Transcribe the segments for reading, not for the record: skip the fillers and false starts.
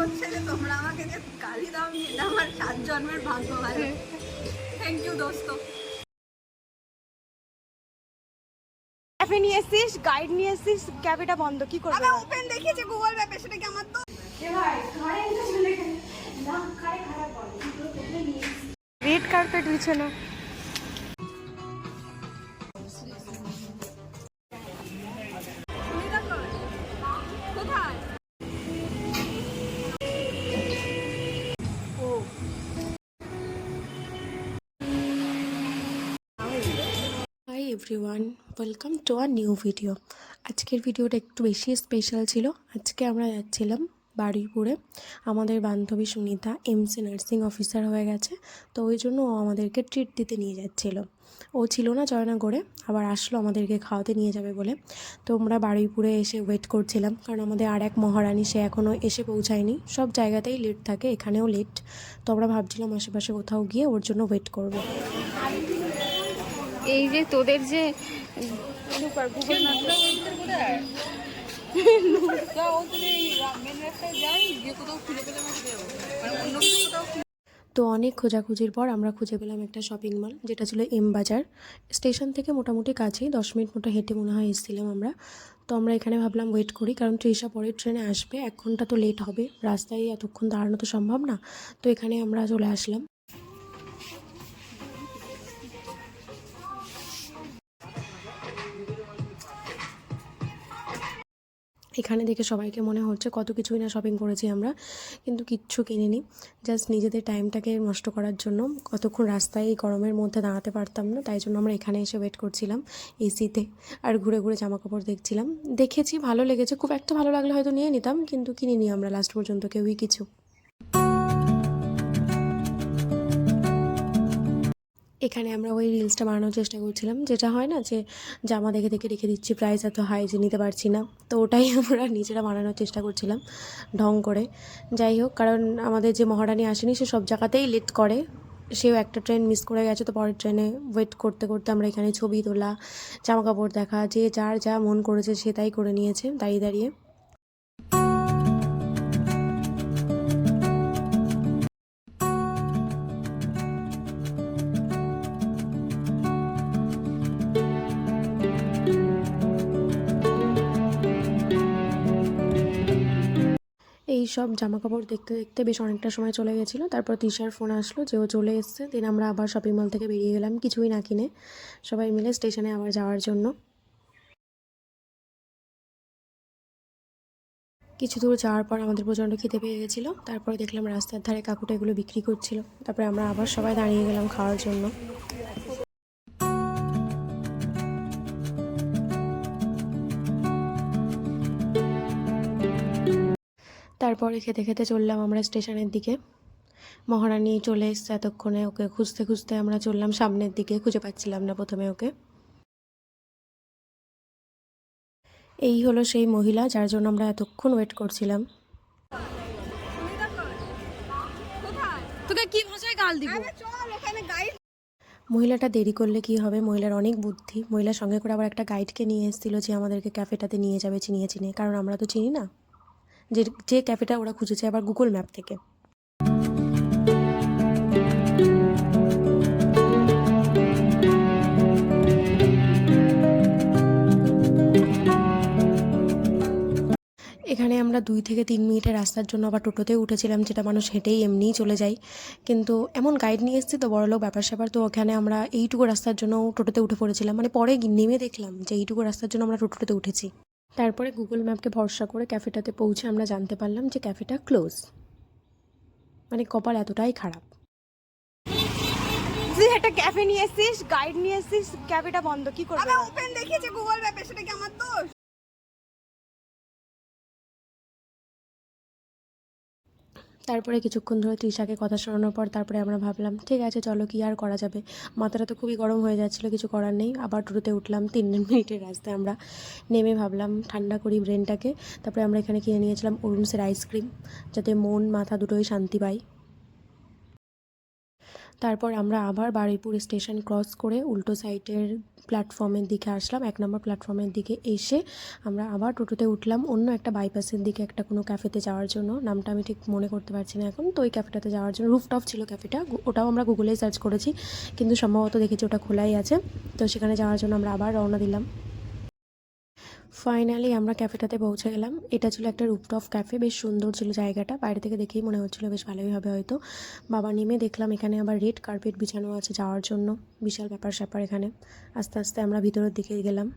হচ্ছে যে তোমরা আমাকে যে গালি দাও এটা আমার 7 জন্মের ভাগ্য ভালো। থ্যাংক ইউ দোস্ত। ক্যাফে নিয়ে এসেছিস, গাইড নিয়ে এসেছিস, ক্যাফেটা বন্ধ, কি করবে? আমি ওপেন দেখিয়েছি গুগল ম্যাপে, সেটা কি আমার তো রেড কার্পেট বিছানো। কোথায়? Hi everyone, welcome to a new video. আজকের ভিডিওটা একটু বেশি স্পেশাল ছিল। আজকে আমরা যাচ্ছিলাম বারুইপুরে। আমাদের বান্ধবী সুনিতা এমসি নার্সিং অফিসার হয়ে গেছে, তো ওই জন্য ও আমাদেরকে ট্রিট দিতে নিয়ে যাচ্ছিলো। ও ছিল না জয়নগরে, আবার আসলো আমাদেরকে খাওয়াতে নিয়ে যাবে বলে। তো আমরা বারুইপুরে এসে ওয়েট করছিলাম, কারণ আমাদের আর এক মহারানী সে এখনও এসে পৌঁছায়নি। সব জায়গাতেই লেট থাকে, এখানেও লেট। তো আমরা ভাবছিলাম আশেপাশে কোথাও গিয়ে ওর জন্য ওয়েট করব। এই যে তোদের যে গুগল তো অনেক খোঁজাখুঁজির পর আমরা খুঁজে পেলাম একটা শপিং মল, যেটা ছিল এম বাজার। স্টেশন থেকে মোটামুটি কাছেই, 10 মিনিট মতো হেঁটে মনে হয় এসেছিলাম আমরা। তো আমরা এখানে ভাবলাম ওয়েট করি, কারণ তৃষা পরের ট্রেনে আসবে, 1 ঘন্টা তো লেট হবে, রাস্তায় এতক্ষণ দাঁড়ানো তো সম্ভব না। তো এখানে আমরা চলে আসলাম। এখানে দেখে সবাইকে মনে হচ্ছে কত কিছুই না শপিং করেছি আমরা, কিন্তু কিচ্ছু কিনিনি। জাস্ট নিজেদের টাইমটাকে নষ্ট করার জন্য। কতক্ষণ রাস্তায় এই গরমের মধ্যে দাঁড়াতে পারতাম না, তাই জন্য আমরা এখানে এসে ওয়েট করছিলাম এসিতে। আর ঘুরে ঘুরে জামাকাপড় দেখছিলাম, দেখেছি ভালো লেগেছে। খুব একটা ভালো লাগলে হয়তো নিয়ে নিতাম, কিন্তু কিনিনি আমরা লাস্ট পর্যন্ত কেউই কিছু। এখানে আমরা ওই রিলসটা বানানোর চেষ্টা করছিলাম, যেটা হয় না যে জামা দেখে দেখে রেখে দিচ্ছি, প্রাইস এত হাই যে নিতে পারছি না। তো ওটাই আমরা নিজেরা বানানোর চেষ্টা করছিলাম ঢং করে। যাই হোক, কারণ আমাদের যে মহারানী আসেনি সে সব জায়গাতেই লেট করে। সেও একটা ট্রেন মিস করে গেছে, তো পরের ট্রেনে ওয়েট করতে করতে আমরা এখানে ছবি তোলা, জামাকাপড় দেখা, যে যার যা মন করেছে সে তাই করে নিয়েছে দাঁড়িয়ে দাঁড়িয়ে। এই সব জামাকাপড় দেখতে দেখতে বেশ অনেকটা সময় চলে গেছিলো। তারপর তৃষার ফোন আসলো যে ও চলে এসছে। দেন আমরা আবার শপিং মল থেকে বেরিয়ে গেলাম কিছুই না কিনে, সবাই মিলে স্টেশনে আবার যাওয়ার জন্য। কিছু দূর যাওয়ার পর আমাদের প্রচণ্ড খিদে পেয়ে গেছিলো। তারপরে দেখলাম রাস্তার ধারে কাকুটা এগুলো বিক্রি করছিল। তারপরে আমরা আবার সবাই দাঁড়িয়ে গেলাম খাওয়ার জন্য। তারপরে খেতে খেতে চললাম আমরা স্টেশনের দিকে। মহারানী চলে এসছে এতক্ষণে, ওকে খুঁজতে খুঁজতে আমরা চললাম সামনের দিকে, খুঁজে পাচ্ছিলাম না প্রথমে ওকে। এই হলো সেই মহিলা যার জন্য আমরা এতক্ষণ ওয়েট করছিলাম। তোকে কি ভাষায় গাল দিব? চল ওখানে গাইড। মহিলাটা দেরি করলে কি হবে, মহিলার অনেক বুদ্ধি। মহিলার সঙ্গে করে আবার একটা গাইডকে নিয়ে এসেছিল যে আমাদেরকে ক্যাফেটাতে নিয়ে যাবে চিনিয়ে চিনিয়ে, কারণ আমরা তো চিনি না যে যে ক্যাফেটা ওরা খুঁজেছে আবার গুগল ম্যাপ থেকে। এখানে আমরা 2 থেকে 3 মিনিটের রাস্তার জন্য আবার টোটোতে উঠেছিলাম, যেটা মানুষ হেঁটেই এমনিই চলে যায়। কিন্তু এমন গাইড নিয়ে এসেছি তো বড়লোক ব্যাপার স্যাপার, তো ওখানে আমরা এইটুকু রাস্তার জন্য টোটোতে উঠে পড়েছিলাম। মানে পরে নেমে দেখলাম যে এইটুকু রাস্তার জন্য আমরা টোটোতে উঠেছি। তারপরে গুগল ম্যাপকে ভরসা করে ক্যাফেটাতে পৌঁছে আমরা জানতে পারলাম যে ক্যাফেটা ক্লোজ। মানে কপাল এতটাই খারাপ। তুই একটা ক্যাফে নিয়ে এসেছিস, গাইড নিয়ে এসেছিস, ক্যাফেটা বন্ধ, কি করবে? আমি ওপেন দেখিয়েছি গুগল ম্যাপে, সেটা কি আমার দোষ? তারপরে কিছুক্ষণ ধরে তৃষাকে কথা শোনানোর পর তারপরে আমরা ভাবলাম ঠিক আছে চলো, কি আর করা যাবে। মাথাটা তো খুবই গরম হয়ে যাচ্ছিলো, কিছু করার নেই। আবার টোটোতে উঠলাম, 3 মিনিটের রাস্তায় আমরা নেমে ভাবলাম ঠান্ডা করি ব্রেনটাকে। তারপরে আমরা এখানে কিনে নিয়েছিলাম অরুণসের আইসক্রিম, যাতে মন মাথা দুটোই শান্তি পায়। তারপর আমরা আবার বারুইপুর স্টেশন ক্রস করে উল্টো সাইডের প্ল্যাটফর্মের দিকে আসলাম। 1 নম্বর প্ল্যাটফর্মের দিকে এসে আমরা আবার টোটোতে উঠলাম অন্য একটা বাইপাসের দিকে একটা কোনো ক্যাফেতে যাওয়ার জন্য। নামটা আমি ঠিক মনে করতে পারছি না এখন। তো ওই ক্যাফেটাতে যাওয়ার জন্য রুফটপ ছিল ক্যাফেটা, ওটাও আমরা গুগলেই সার্চ করেছি, কিন্তু সম্ভবত দেখেছি ওটা খোলাই আছে। তো সেখানে যাওয়ার জন্য আমরা আবার রওনা দিলাম। ফাইনালি আমরা ক্যাফেটাতে পৌঁছে গেলাম। এটা ছিল একটা রুফটপ ক্যাফে, বেশ সুন্দর ছিল জায়গাটা, বাইরে থেকে দেখেই মনে হচ্ছিল বেশ ভালোই হবে হয়তো। বাবা নেমে দেখলাম এখানে আবার রেড কার্পেট বিছানো আছে যাওয়ার জন্য, বিশাল ব্যাপার স্যাপার এখানে। আস্তে আস্তে আমরা ভিতরের দিকে গেলাম।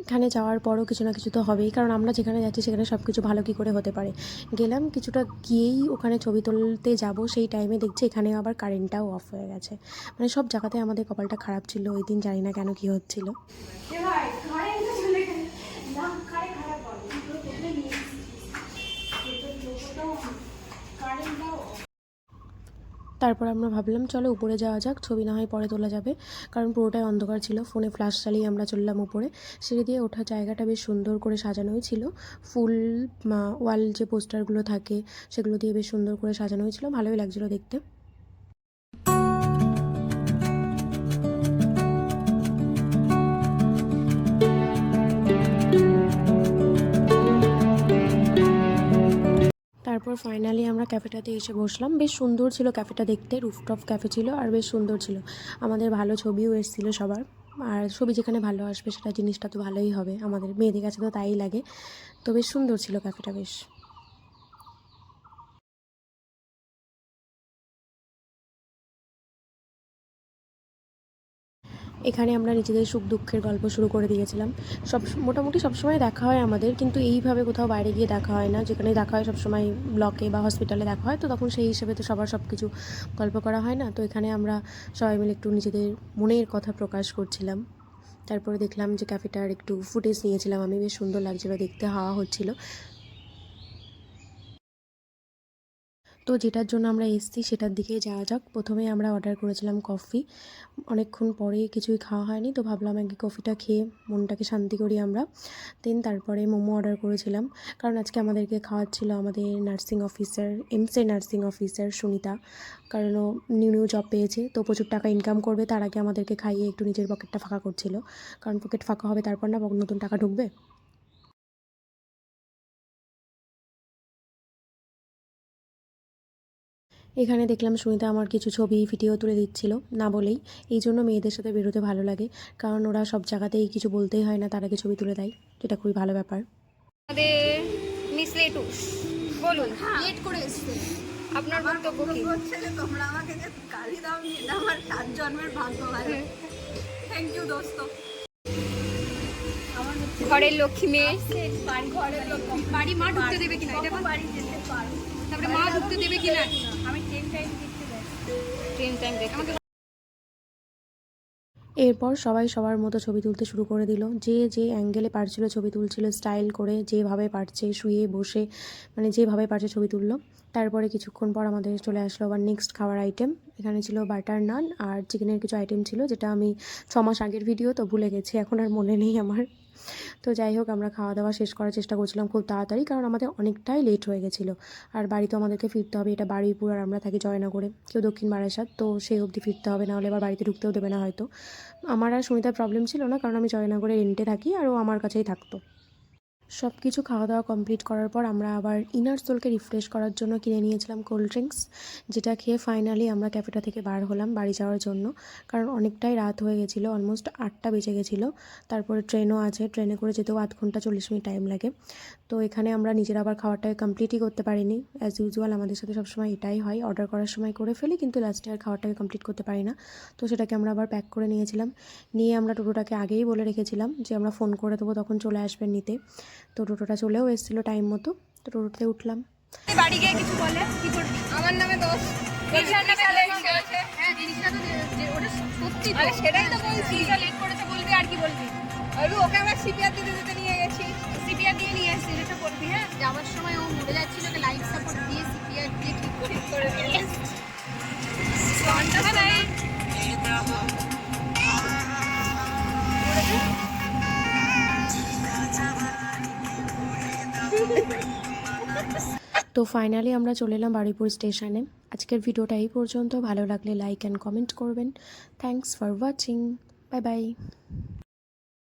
এখানে যাওয়ার পরও কিছু না কিছু তো হবেই, কারণ আমরা যেখানে যাচ্ছি সেখানে সব কিছু ভালো কী করে হতে পারে। গেলাম কিছুটা গিয়েই ওখানে ছবি তুলতে যাব, সেই টাইমে দেখছি এখানে আবার কারেন্টটাও অফ হয়ে গেছে। মানে সব জায়গাতে আমাদের কপালটা খারাপ ছিল ওই দিন, জানি না কেন কী হচ্ছিল। তারপর আমরা ভাবলাম চলো উপরে যাওয়া যাক, ছবি না হয় পরে তোলা যাবে, কারণ পুরোটাই অন্ধকার ছিল। ফোনে ফ্ল্যাশ চালিয়ে আমরা চললাম উপরে। সিঁড়ি দিয়ে ওঠার জায়গাটা বেশ সুন্দর করে সাজানোই ছিল, ফুল ওয়াল যে পোস্টারগুলো থাকে সেগুলো দিয়ে বেশ সুন্দর করে সাজানোই ছিল, ভালোই লাগছিলো দেখতে। তারপর ফাইনালি আমরা ক্যাফেটাতে এসে বসলাম। বেশ সুন্দর ছিল ক্যাফেটা দেখতে, রুফটপ ক্যাফে ছিল আর বেশ সুন্দর ছিল। আমাদের ভালো ছবিও এসেছিলো সবার, আর ছবি যেখানে ভালো আসবে সেটা জিনিসটা তো ভালোই হবে, আমাদের মেয়েদের কাছে তো তাই লাগে। তো বেশ সুন্দর ছিল ক্যাফেটা বেশ। এখানে আমরা নিজেদের সুখ দুঃখের গল্প শুরু করে দিয়েছিলাম। মোটামুটি সবসময় দেখা হয় আমাদের, কিন্তু এইভাবে কোথাও বাইরে গিয়ে দেখা হয় না। যেখানে দেখা হয় সবসময় ব্লকে বা হসপিটালে দেখা হয়, তো তখন সেই হিসেবে তো সবার সব কিছু গল্প করা হয় না। তো এখানে আমরা সবাই মিলে একটু নিজেদের মনের কথা প্রকাশ করছিলাম। তারপরে দেখলাম যে ক্যাফেটার একটু ফুটেজ নিয়েছিলাম আমি, বেশ সুন্দর লাগছিলো দেখতে, হাওয়া হচ্ছিলো। তো যেটার জন্য আমরা এসেছি সেটার দিকেই যাওয়া যাক। প্রথমেই আমরা অর্ডার করেছিলাম কফি, অনেকক্ষণ পরে কিছুই খাওয়া হয়নি, তো ভাবলাম আগে কফিটা খেয়ে মনটাকে শান্তি করি আমরা। তারপরে মোমো অর্ডার করেছিলাম, কারণ আজকে আমাদেরকে খাওয়াচ্ছিল আমাদের নার্সিং অফিসার, এমসে নার্সিং অফিসার সুনিতা। কারণ ও নিউ জব পেয়েছে, তো প্রচুর টাকা ইনকাম করবে, তার আগে আমাদেরকে খাইয়ে একটু নিজের পকেটটা ফাঁকা করছিল, কারণ পকেট ফাঁকা হবে তারপর না নতুন টাকা ঢুকবে। এখানে দেখলাম সুনিতা আমার কিছু ছবি ভিডিও তুলে দিচ্ছিল, না বলেই। এই জন্য মেয়েদের সাথে বেরোতে ভালো লাগে, কারণ ওরা সব জায়গাতেই কিছু বলতেই হয় না, তার আগে ছবি তুলে দেয়, যেটা খুবই ভালো ব্যাপার। আমাদের মিস লেটু বলুন, লেট করে এসছে। আপনার বক্তব্য কি? হচ্ছে যে তোমরা আমাকে যে গালি দাওনি, এটা আমার 7 জন্মের ভাগ্য ভালো। থ্যাংক ইউ দোস্ত। আমার ঘরের লক্ষ্মী মেয়ে, ঘরের লোক বাড়ি মা ঢুকতে দেবে কিনা এটা বল। বাড়ি যেতে পারো, তারপরে মা ঢুকতে দেবে কিনা, আমি ট্রেন টাইম দেখতে যাই। ট্রেন টাইম দেখে আমাকে। এরপর সবাই সবার মতো ছবি তুলতে শুরু করে দিল, যে যে অ্যাঙ্গেলে পারছিল ছবি তুলছিল, স্টাইল করে যেভাবে পারছে, শুয়ে বসে, মানে যেভাবে পারছে ছবি তুললো। তারপরে কিছুক্ষণ পর আমাদের চলে আসলো আবার নেক্সট খাওয়ার আইটেম। এখানে ছিল বাটার নান আর চিকেনের কিছু আইটেম ছিল, যেটা আমি 6 মাস আগের ভিডিও, তো ভুলে গেছি, এখন আর মনে নেই আমার। তো যাই হোক, আমরা খাওয়া দাওয়া শেষ করার চেষ্টা করছিলাম খুব তাড়াতাড়ি, কারণ আমাদের অনেকটাই লেট হয়ে গেছিলো। আর বাড়ি তো আমাদেরকে ফিরতে হবে, এটা বারুইপুর আর আমরা থাকি জয়নগরে, কেউ দক্ষিণ বারাসাত, তো সেই অবধি ফিরতে হবে, নাহলে এবার বাড়িতে ঢুকতেও দেবে না হয়তো। আমার আর সুনিতার প্রবলেম ছিল না, কারণ আমি জয়নগরে রেন্টে থাকি আর ও আমার কাছেই থাকতো। সব কিছু খাওয়া দাওয়া কমপ্লিট করার পর আমরা আবার ইনার সোলকে রিফ্রেশ করার জন্য কিনে নিয়েছিলাম কোল্ড ড্রিঙ্কস, যেটা খেয়ে ফাইনালি আমরা ক্যাফেটা থেকে বার হলাম বাড়ি যাওয়ার জন্য, কারণ অনেকটাই রাত হয়ে গেছিলো, অলমোস্ট 8টা বেজে গেছিলো। তারপরে ট্রেনও আছে, ট্রেনে করে যেতেও 8 ঘন্টা 40 মিনিট টাইম লাগে। তো এখানে আমরা নিজেরা আবার খাওয়াটাকে কমপ্লিটই করতে পারিনি, অ্যাজ ইউজুয়াল আমাদের সাথে সবসময় এটাই হয়, অর্ডার করার সময় করে ফেলি, কিন্তু লাস্টে আর খাওয়াটাকে কমপ্লিট করতে পারি না। তো সেটাকে আমরা আবার প্যাক করে নিয়েছিলাম, নিয়ে আমরা টোটোটাকে আগেই বলে রেখেছিলাম যে আমরা ফোন করে দেবো, তখন চলে আসবেন নিতে। তো টোটোটা চলেও এসেছিলো টাইম মতো, তো টোটোতে উঠলাম। বাড়ি গিয়ে কিছু বলে কি করবি? আমার নামে দোষ, দিশার নামে লেট করেছে। হ্যাঁ দিশা তো যে ওটা সত্যি, আরে সেটাই তো বলছি, দিশা লেট করেছে বলবি, আর কি বলবি? আর ওকে আমরা সিপিআর দিতে নিয়ে গেছি, সিপিআর দিয়ে নিয়ে এসেছি, এটা বলবি। হ্যাঁ যাওয়ার সময় ও মরে যাচ্ছিল, ওকে লাইফ সাপোর্ট দিয়ে সিপিআর দিয়ে ঠিক করে নিয়ে এসেছি। কোনটা নাই তো ফাইনালি আমরা চলে এলাম বারুইপুর স্টেশনে। আজকের ভিডিওটা এই পর্যন্ত। ভালো লাগলে লাইক অ্যান্ড কমেন্ট করবেন। Thanks for watching. Bye bye.